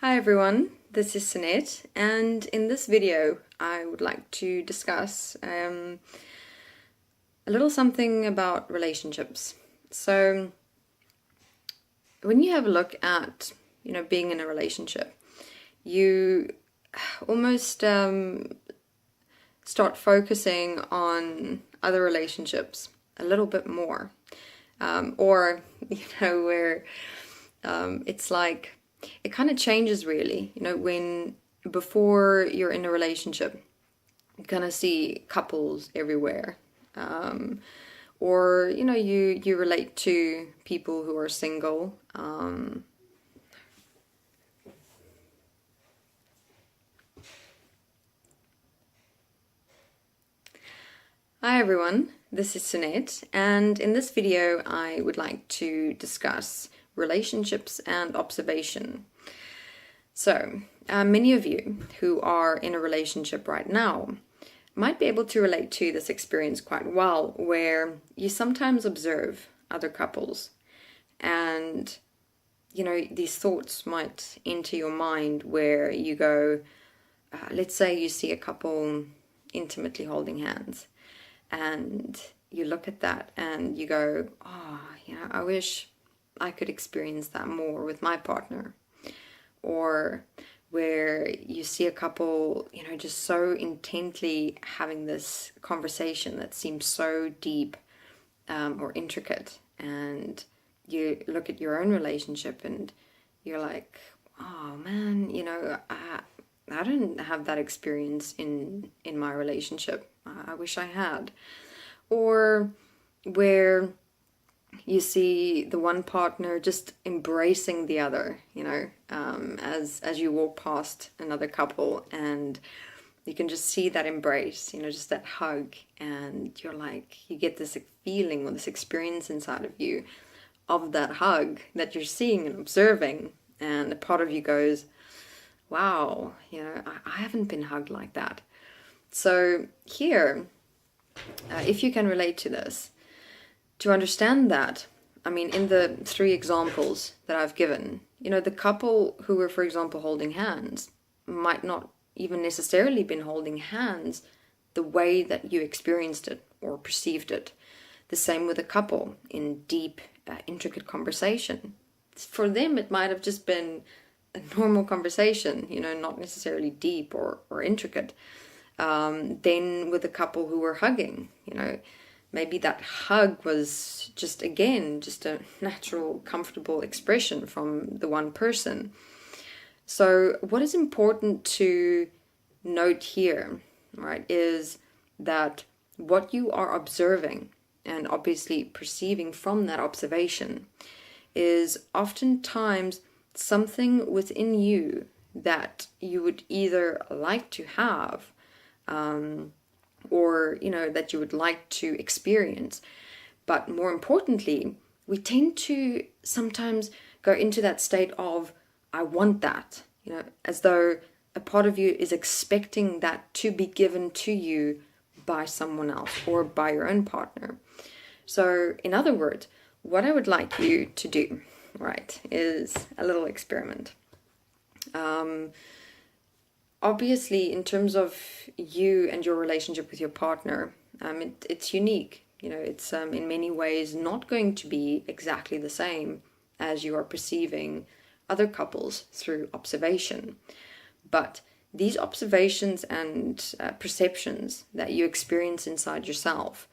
Hi everyone, this is Sunette, and in this video I would like to discuss a little something about relationships. So when you have a look at, being in a relationship, you almost start focusing on other relationships a little bit more. Or, where it's like, it kind of changes really, when before you're in a relationship, you kind of see couples everywhere. Or, you relate to people who are single. Hi everyone, this is Sunette, and in this video I would like to discuss relationships and observation. So, many of you who are in a relationship right now might be able to relate to this experience quite well, where you sometimes observe other couples and these thoughts might enter your mind where you go, let's say you see a couple intimately holding hands, and you look at that and you go, I wish I could experience that more with my partner. Or where you see a couple, just so intently having this conversation that seems so deep or intricate, and you look at your own relationship and you're like, oh man, I didn't have that experience in my relationship. I wish I had. Or where you see the one partner just embracing the other, as you walk past another couple, and you can just see that embrace, just that hug, and you're like, you get this feeling or this experience inside of you of that hug that you're seeing and observing, and a part of you goes, wow, I haven't been hugged like that. So here, if you can relate to this, to understand that, in the three examples that I've given, the couple who were, for example, holding hands might not even necessarily been holding hands the way that you experienced it or perceived it. The same with a couple in deep, intricate conversation. For them, it might have just been a normal conversation, not necessarily deep or intricate. Then with a couple who were hugging, maybe that hug was just, again, just a natural, comfortable expression from the one person. So what is important to note here, right, is that what you are observing and obviously perceiving from that observation is oftentimes something within you that you would either like to have, or that you would like to experience. But more importantly, we tend to sometimes go into that state of, I want that, as though a part of you is expecting that to be given to you by someone else or by your own partner. So in other words, what I would like you to do, right, is a little experiment. Obviously, in terms of you and your relationship with your partner, it's unique. It's in many ways not going to be exactly the same as you are perceiving other couples through observation. But these observations and perceptions that you experience inside yourself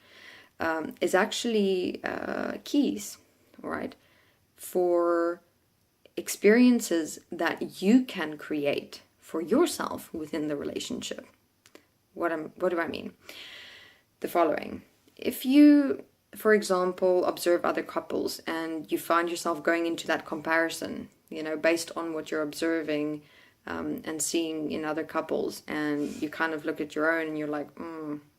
is actually keys, right, for experiences that you can create for yourself within the relationship. What do I mean? The following. If you, for example, observe other couples and you find yourself going into that comparison, based on what you're observing and seeing in other couples, and you kind of look at your own and you're like,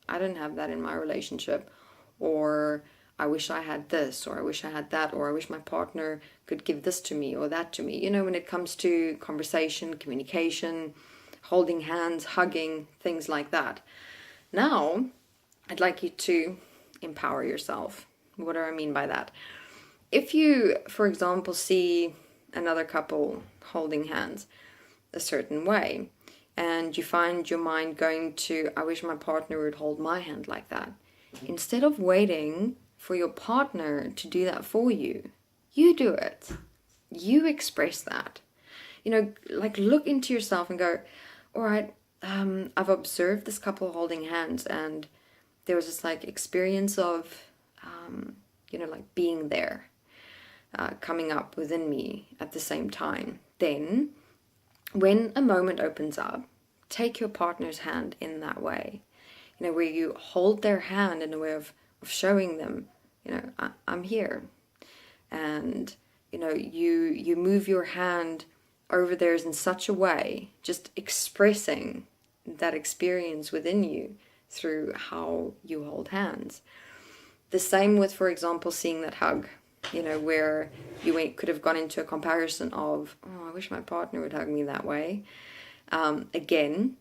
I didn't have that in my relationship, or I wish I had this, or I wish I had that, or I wish my partner could give this to me or that to me. When it comes to conversation, communication, holding hands, hugging, things like that. Now, I'd like you to empower yourself. What do I mean by that? If you, for example, see another couple holding hands, a certain way, and you find your mind going to, I wish my partner would hold my hand like that. Instead of waiting for your partner to do that for you, you do it. You express that. Like look into yourself and go, all right, I've observed this couple holding hands, and there was this like experience of, like being there, coming up within me at the same time. Then, when a moment opens up, take your partner's hand in that way, where you hold their hand in a way of showing them, I'm here. And, you move your hand over theirs in such a way, just expressing that experience within you through how you hold hands. The same with, for example, seeing that hug, where you could have gone into a comparison of, oh, I wish my partner would hug me that way. Again,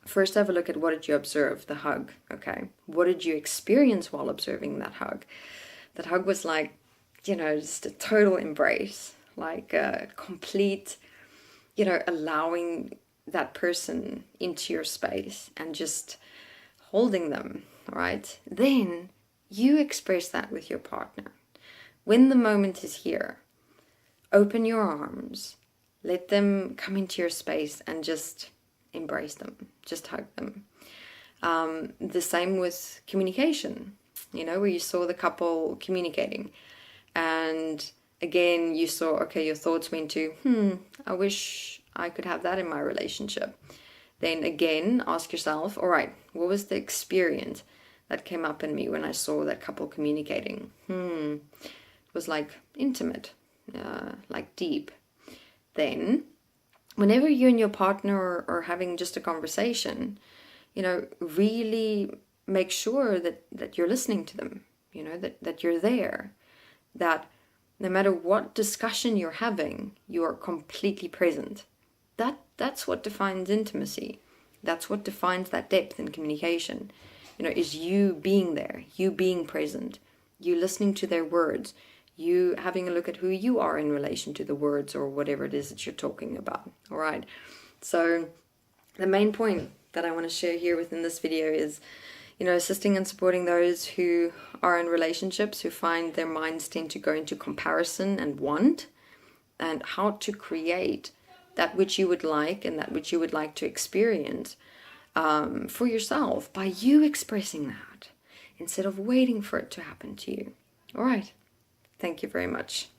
first have a look at, what did you observe? The hug, okay? What did you experience while observing that hug? That hug was like, just a total embrace, like a complete, allowing that person into your space and just holding them, all right? Then you express that with your partner. When the moment is here, open your arms, let them come into your space and just embrace them, just hug them. The same with communication, where you saw the couple communicating, and again, you saw, okay, your thoughts went to, I wish I could have that in my relationship. Then again, ask yourself, all right, what was the experience that came up in me when I saw that couple communicating? It was like intimate, like deep. Then, whenever you and your partner are having just a conversation, really make sure that you're listening to them, that you're there, that no matter what discussion you're having, you are completely present. That's what defines intimacy. That's what defines that depth in communication, is you being there, you being present, you listening to their words, you having a look at who you are in relation to the words or whatever it is that you're talking about. All right. So the main point that I want to share here within this video is, assisting and supporting those who are in relationships who find their minds tend to go into comparison and want, and how to create that which you would like and that which you would like to experience for yourself by you expressing that instead of waiting for it to happen to you. All right. Thank you very much.